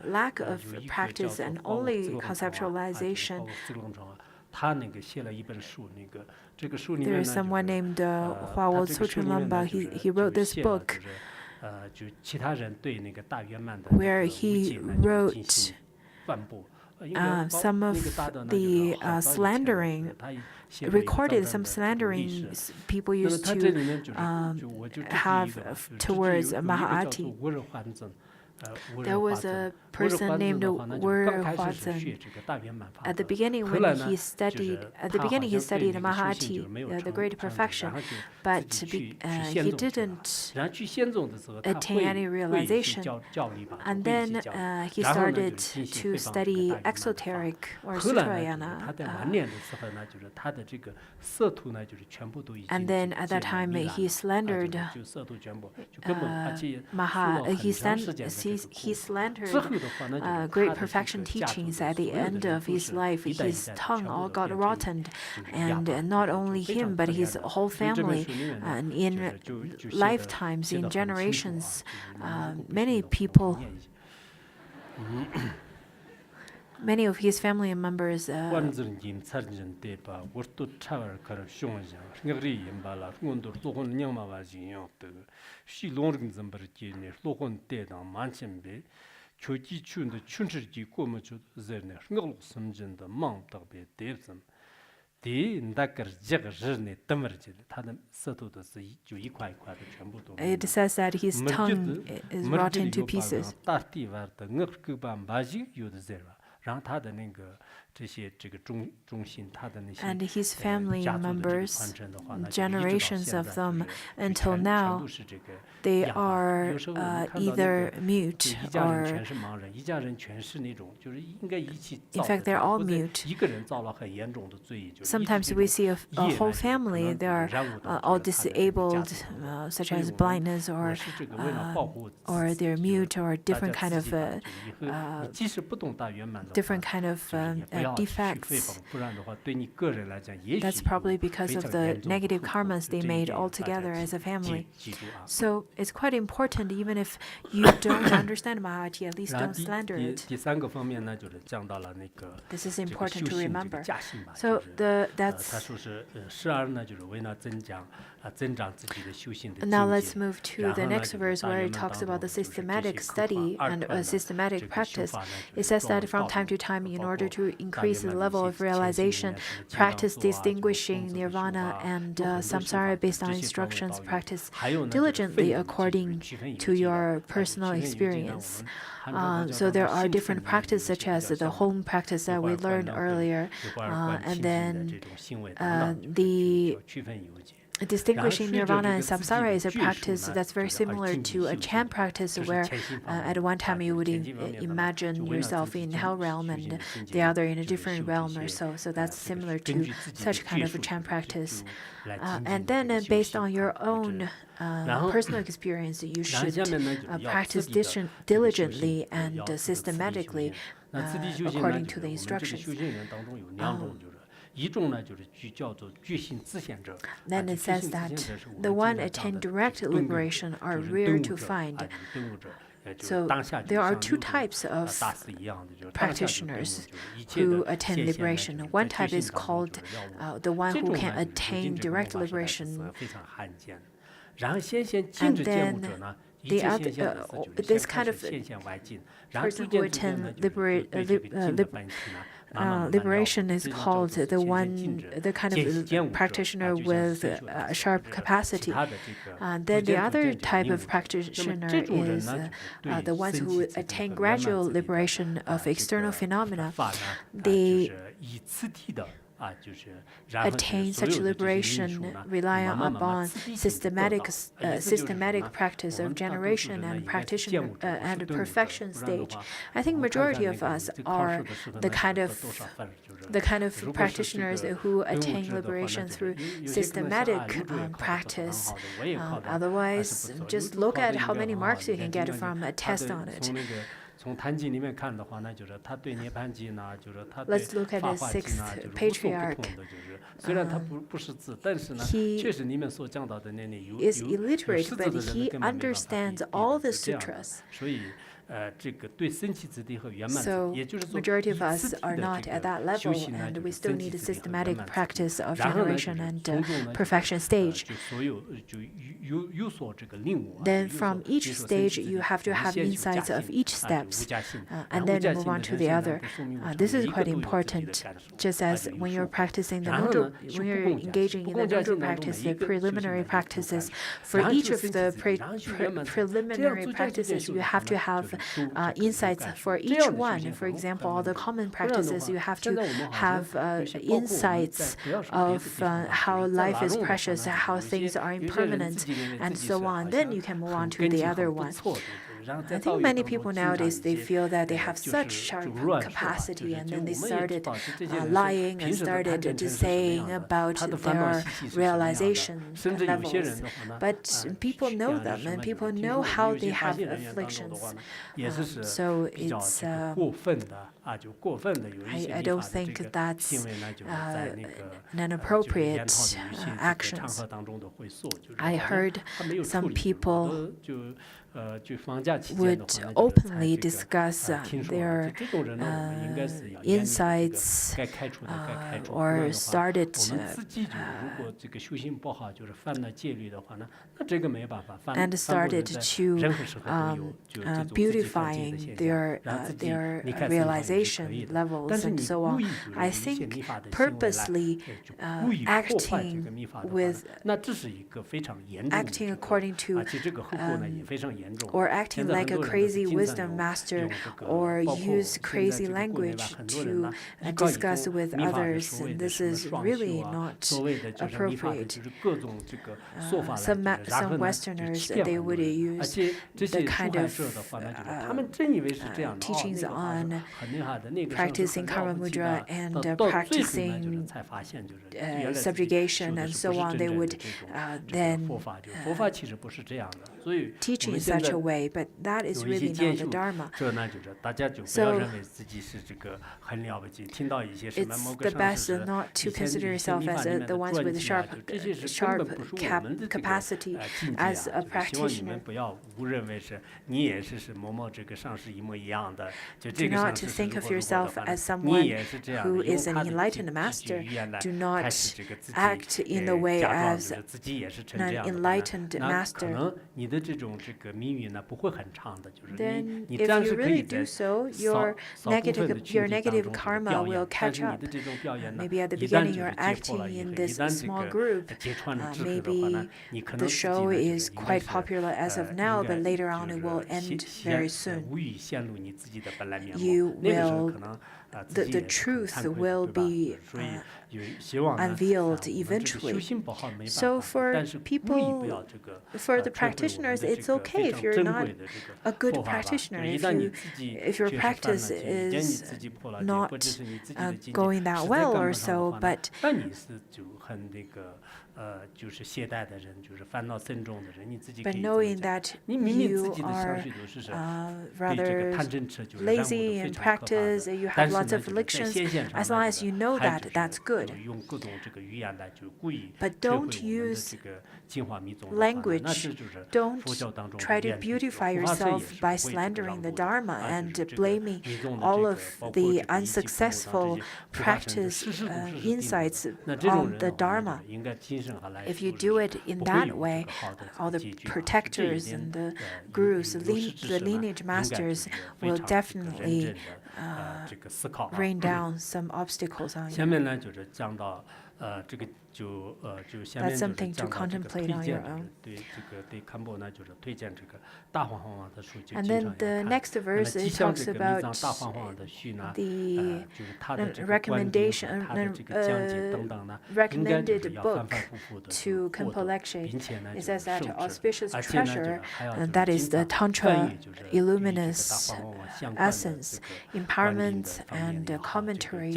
lack of practice and only conceptualization, there is someone named Hwawo Tsochun Lamba. He wrote this book where he wrote some of the slandering, recorded some slandering people used to have towards Mahaati. There was a person named Wer Huazhen. At the beginning, he studied Mahaati, the great perfection, but he didn't attain any realization. And then he started to study exoteric or Sutrayana. And then at that time, he slandered he slandered great perfection teachings. At the end of his life, his tongue all got rotten, and not only him, but his whole family. And in lifetimes, in generations, many people, many of his family members it says that his tongue is rotten to pieces. And his family members, generations of them, until now, they are either mute or, in fact, they're all mute. Sometimes we see a whole family, they are all disabled, such as blindness, or they're mute, or different kind of different kind of defects. That's probably because of the negative karmas they made all together as a family. So it's quite important, even if you don't understand Mahayati, at least don't slander it. This is important to remember. So that's. Now let's move to the next verse where it talks about the systematic study and systematic practice. It says that from time to time, in order to increase the level of realization, practice distinguishing nirvana and samsara based on instructions, practice diligently according to your personal experience. So there are different practices such as the home practice that we learned earlier, and then the distinguishing nirvana and samsara is a practice that's very similar to a chant practice where at one time you would imagine yourself in hell realm and the other in a different realm or so. So that's similar to such kind of a chant practice. And then based on your own personal experience, you should practice diligently and systematically according to the instructions. Then it says that the one attain direct liberation are rare to find. So there are two types of practitioners who attain liberation. One type is called the one who can attain direct liberation. And then the other, this kind of person who attain liberation is called the kind of practitioner with a sharp capacity. Then the other type of practitioner is the ones who attain gradual liberation of external phenomena. They attain such liberation relying upon systematic practice of generation and practitioner and perfection stage. I think majority of us are the kind of practitioners who attain liberation through systematic practice. Otherwise, just look at how many marks you can get from a test on it. Let's look at the sixth patriarch. He is illiterate, but he understands all the sutras. So majority of us are not at that level, and we still need a systematic practice of generation and perfection stage. Then from each stage, you have to have insights of each steps, and then move on to the other. This is quite important, just as when you're practicing when you're engaging in the nodru practice, the preliminary practices. For each of the preliminary practices, you have to have insights for each one. For example, all the common practices, you have to have insights of how life is precious, how things are impermanent, and so on. Then you can move on to the other one. I think many people nowadays, they feel that they have such sharp capacity, and then they started lying and started saying about their realization levels. But people know them, and people know how they have afflictions. So it's I don't think that's an appropriate actions. I heard some people would openly discuss their insights or started and started to beautifying their realization levels and so on. I think purposely acting according to or acting like a crazy wisdom master or use crazy language to discuss with others. And this is really not appropriate. Some Westerners, they would use the kind of teachings on practicing karma mudra and practicing subjugation and so on, they would then teach in such a way, but that is really not the Dharma. So it's the best not to consider yourself as the ones with sharp capacity as a practitioner. Do not think of yourself as someone who is an enlightened master. Do not act in the way as an enlightened master. Then, if you really do so, your negative karma will catch up. Maybe at the beginning you're acting in this small group. Maybe the show is quite popular as of now, but later on it will end very soon. You will, the truth will be unveiled eventually. So for people, for the practitioners, it's okay if you're not a good practitioner, if your practice is not going that well or so, but knowing that you are rather lazy in practice, you have lots of afflictions, as long as you know that, that's good. But don't use language. Don't try to beautify yourself by slandering the Dharma and blaming all of the unsuccessful practice insights on the Dharma. If you do it in that way, all the protectors and the gurus, the lineage masters will definitely rain down some obstacles on you. That's something to contemplate on your own. And then the next verse, it talks about the recommended book to Khenpo Lekshe. It says that auspicious treasure, and that is the Tantra Illuminous Essence, empowerment and commentaries,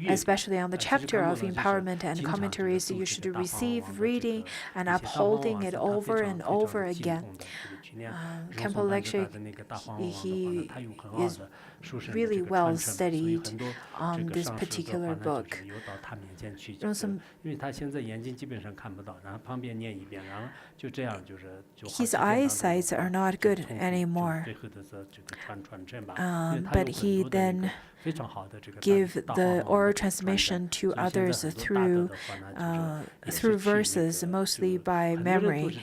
especially on the chapter of empowerment and commentaries, you should receive reading and upholding it over and over again. Khenpo Lekshe, he is really well studied on this particular book. His eyesight are not good anymore, but he then give the oral transmission to others through verses, mostly by memory.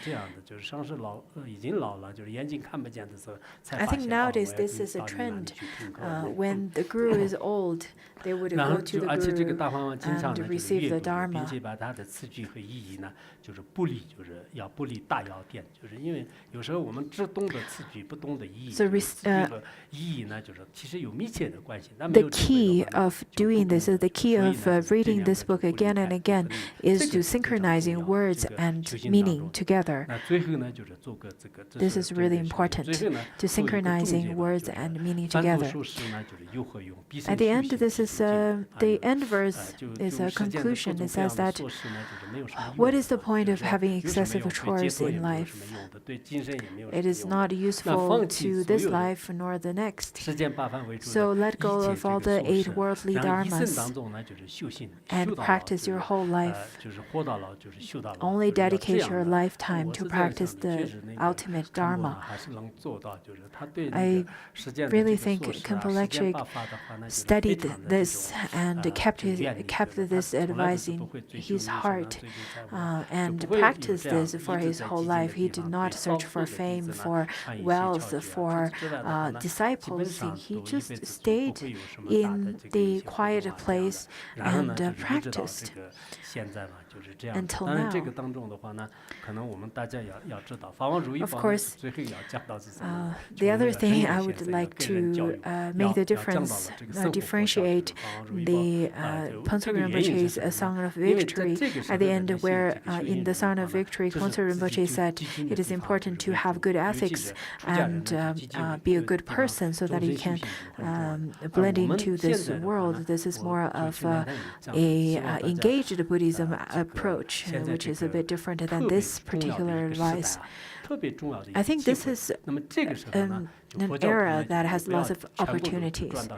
I think nowadays this is a trend. When the guru is old, they would go to the guru and receive the Dharma. So the key of doing this, the key of reading this book again and again, is to synchronizing words and meaning together. This is really important, to synchronizing words and meaning together. At the end, this is the end verse is a conclusion. It says that what is the point of having excessive chores in life? It is not useful to this life nor the next. So let go of all the 8 worldly dharmas and practice your whole life. Only dedicate your lifetime to practice the ultimate dharma. I really think Khenpo Lekshe studied this and kept this advice in his heart and practiced this for his whole life. He did not search for fame, for wealth, for disciples. He just stayed in the quiet place and practiced until now. Of course, the other thing I would like to make the difference, differentiate the Phuntsok Rinpoche's Song of Victory at the end, where in the Song of Victory, Phuntsok Rinpoche said it is important to have good ethics and be a good person so that you can blend into this world. This is more of a engaged Buddhism approach, which is a bit different than this particular advice. I think this is an era that has lots of opportunities.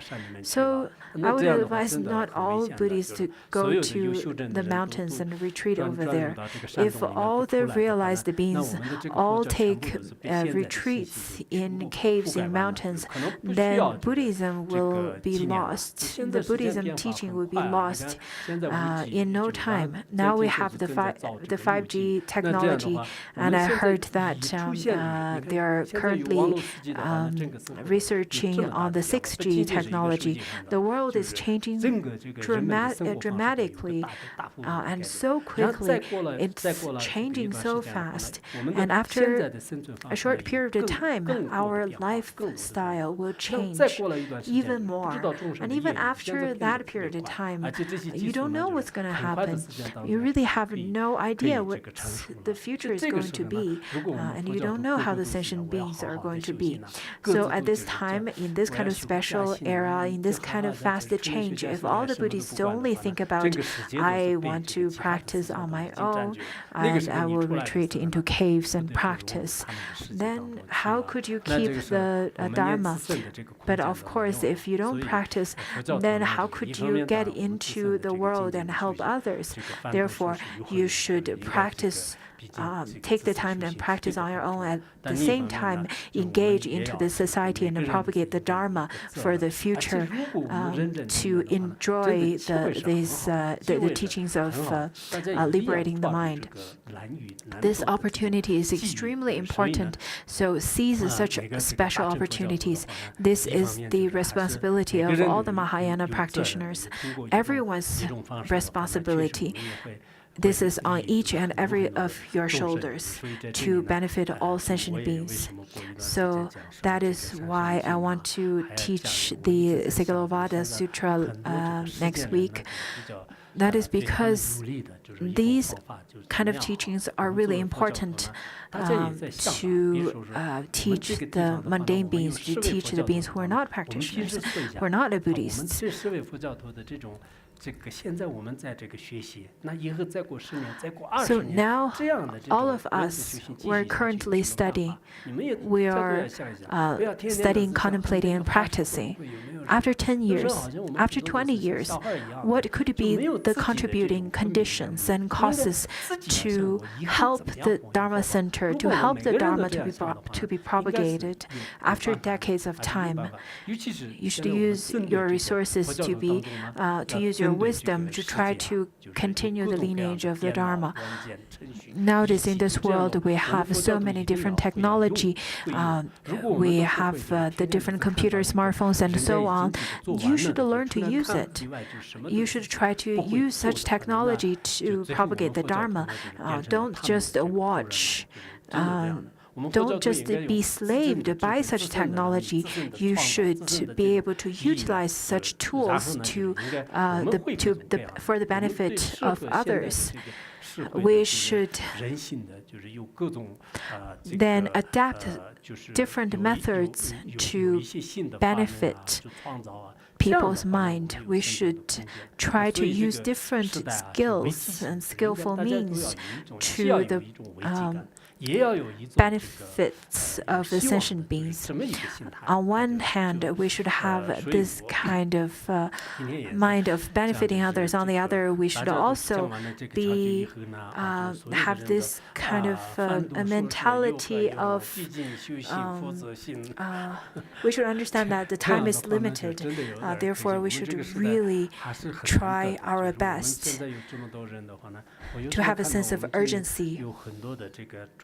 So I would advise not all Buddhists to go to the mountains and retreat over there. If all the realized beings all take retreats in caves in mountains, then Buddhism will be lost. The Buddhism teaching will be lost in no time. Now we have the 5G technology, and I heard that they are currently researching on the 6G technology. The world is changing dramatically and so quickly. It's changing so fast. And after a short period of time, our lifestyle will change even more. And even after that period of time, you don't know what's going to happen. You really have no idea what the future is going to be. And you don't know how the sentient beings are going to be. So at this time, in this kind of special era, in this kind of fast change, if all the Buddhists only think about, I want to practice on my own, and I will retreat into caves and practice, then how could you keep the Dharma? But of course, if you don't practice, then how could you get into the world and help others? Therefore, you should practice. Take the time and practice on your own. At the same time, engage into the society and propagate the Dharma for the future to enjoy the teachings of liberating the mind. This opportunity is extremely important, so seize such special opportunities. This is the responsibility of all the Mahayana practitioners, everyone's responsibility. This is on each and every of your shoulders to benefit all sentient beings. So that is why I want to teach the Sigalovada Sutra next week. That is because these kind of teachings are really important to teach the mundane beings, to teach the beings who are not practitioners, who are not Buddhists. So now, all of us, we're currently studying. We are studying, contemplating, and practicing. After 10 years, after 20 years, what could be the contributing conditions and causes to help the Dharma Center, to help the Dharma to be propagated after decades of time? You should use your resources to use your wisdom to try to continue the lineage of the Dharma. Nowadays, in this world, we have so many different technology. We have the different computers, smartphones, and so on. You should learn to use it. You should try to use such technology to propagate the Dharma. Don't just watch. Don't just be slaved by such technology. You should be able to utilize such tools for the benefit of others. We should then adapt different methods to benefit people's mind. We should try to use different skills and skillful means to the benefits of the sentient beings. On one hand, we should have this kind of mind of benefiting others. On the other, we should also have this kind of a mentality of we should understand that the time is limited. Therefore, we should really try our best to have a sense of urgency.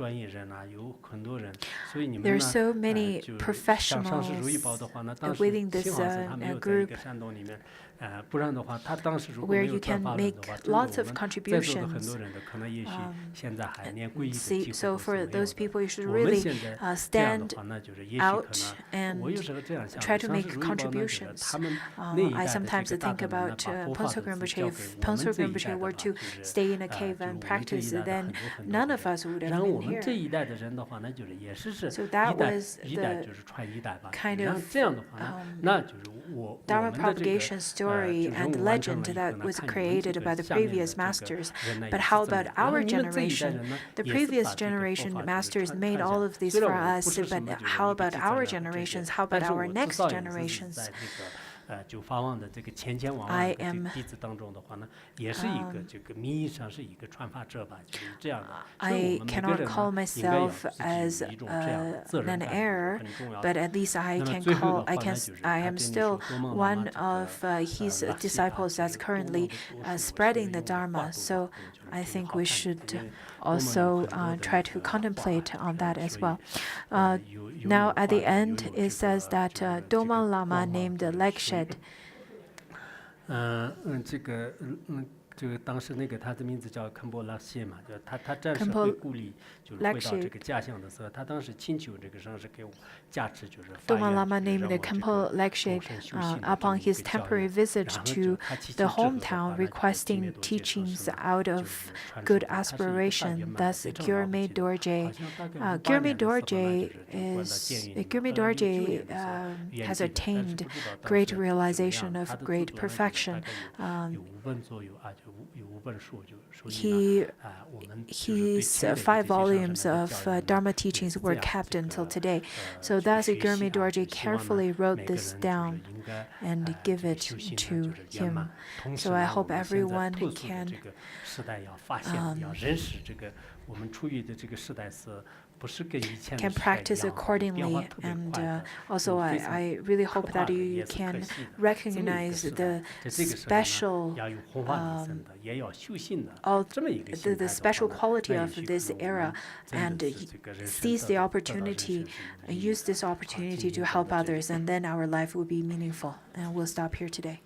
专业人啊，有很多人，所以你 There 们 are 呢， so many 就像上市如意 professionals 宝的话呢，当时 within 幸 this 好是他没有在一 group 个山洞里面，不然的话，他当时如果 where 没有 you 转 can 发论的 make 话，真的 lots 我 of 们在座的很 contributions. 多人的可能也许现在还连皈依的 See, 机会 so 都是 for 没有 those 的。 people, you should 我们 really 现在这样的 stand 话，那就是也许可 out 能，我有 and 时候这样想 try 的， to 上 make 市如意宝呢，就是 contributions. 他们那一 I 代的 sometimes 这个大 think 德们呢， about 把佛法 Ponso 的字 Rinpoche. 交 If 给我们 Ponso 这一 Rinpoche 代的 were 话， to 就是 stay in a 就 cave 我 and 们这 practice, 一代的 then 很多很多 none 的 of 人。 us would have 然后 been 我们这 here. 一代的人的话呢，就是也是 So 一 that 代 was 一代 the 就是传一代吧。 kind 然 of 后这样的话呢，那就是我 Dharma 们的这个 propagation story 就人 and 物完成 legend 了以后 that 呢， was 看你们这 created 个 by the 下面的 previous 这个 masters. 人呢 But 也 how 是这么 about 样。然后 our 你们这一代 generation? 人呢， The 也是 previous 把这个佛 generation 法就是 masters 传 made 下 all 来。 of these 虽 for 然我 us, 不是什 but 么就是 how 一个 about 记载 our 了这些， generations? How 但 about 是 our 我 next 至少也是 generations? 在这个九法王的这个千千万 I 万的这 am 个弟子当中的话呢，也是一个这个名义上是一个传法者吧，就是这样的。所以 I 我们每个 cannot 人 call 呢，应该有 myself 自 as 己有一种这样的责任 an 感， heir, 很重要 but 的。 at least I 那么 can 最后 call, 的 I 话 can, 呢，就是 I 他 am 真的 still 是多么 one 这个 of his 拉稀 disciples 他 that's 这个多么 currently 的多数， spreading 所以 the 用的话 Dharma. 都 So 可能就是 I 挺 think 好 we 看的， should 因为多么有 also 很多的 try 那 to 个话 contemplate on that 所 as 以 well. 有 Now 有 at 话 the 有 end, 这 it 个 says that 这个 Doma Lama 光芒 named 的 Lekshed. 这个当时那个他的名字叫堪波拉谢嘛，就他暂时 Khenpo 会故里，就是回到 Lakshe 这个家乡的时候，他当时请求这个上师给我加持，就是发 Doma 愿， Lama 就是 named 让我这 Khenpo 个 Lakshe 终身修行的这么 upon 一个 his 教 temporary 育。 visit 然后就 to 他祈 the 求之后的话 hometown 呢，就金 requesting 灭多杰上师 teachings 呢， out 就 of 是传授 good 给他是一个大圆 aspiration. 满的 Thus, 非常了不 Gyurme 起的， Dorje 好像大概58 Gyurme 年的时候呢， Dorje 就是就关到监 is 狱里面。 Gyurme 后来 Dorje 19年的时候 圆 has 寂了，但是 attained 不知道当 great 时怎么 realization 样。 of 他的 great 著作呢，就是 perfection. 大概有5本左右啊，就有5本书，就所以 He 呢，我们就是对 His 前辈的 5这些上 volumes 师们的 of 教育呢， Dharma 也 teachings 是这 were 样 kept 这 until 个 today. So 去 thus, 学习 Gyurme 啊， Dorje 就希望呢 carefully wrote 每个 this 人就是 down 应该 and 这 give 个 it 修行呢 to 就是圆 him. 满。同时 So I 呢，我 hope 们现在 everyone 特殊的 can 这个时代要发现，要认识这个我们处于的这个时代是不是跟以前的 can 时代一 practice 样，变化 accordingly. 特别 And 快的， also, 有 I 非常 I really 可 hope 怕 that 的， you 也是可 can 惜的。这么一个 recognize 时代， the 在这个时代呢， special 要有弘法利生的，也要修行的， of 这么一个 the 心态 the 的 special 话呢， quality 那也 of 许可 this 能我 era 们真 and 的是这个人生 seize 得 the 到人生 opportunity 是 and 意义。 use this 好， opportunity 今 to 天 help 到这里。 others, and then our life will be meaningful. And we'll stop here today.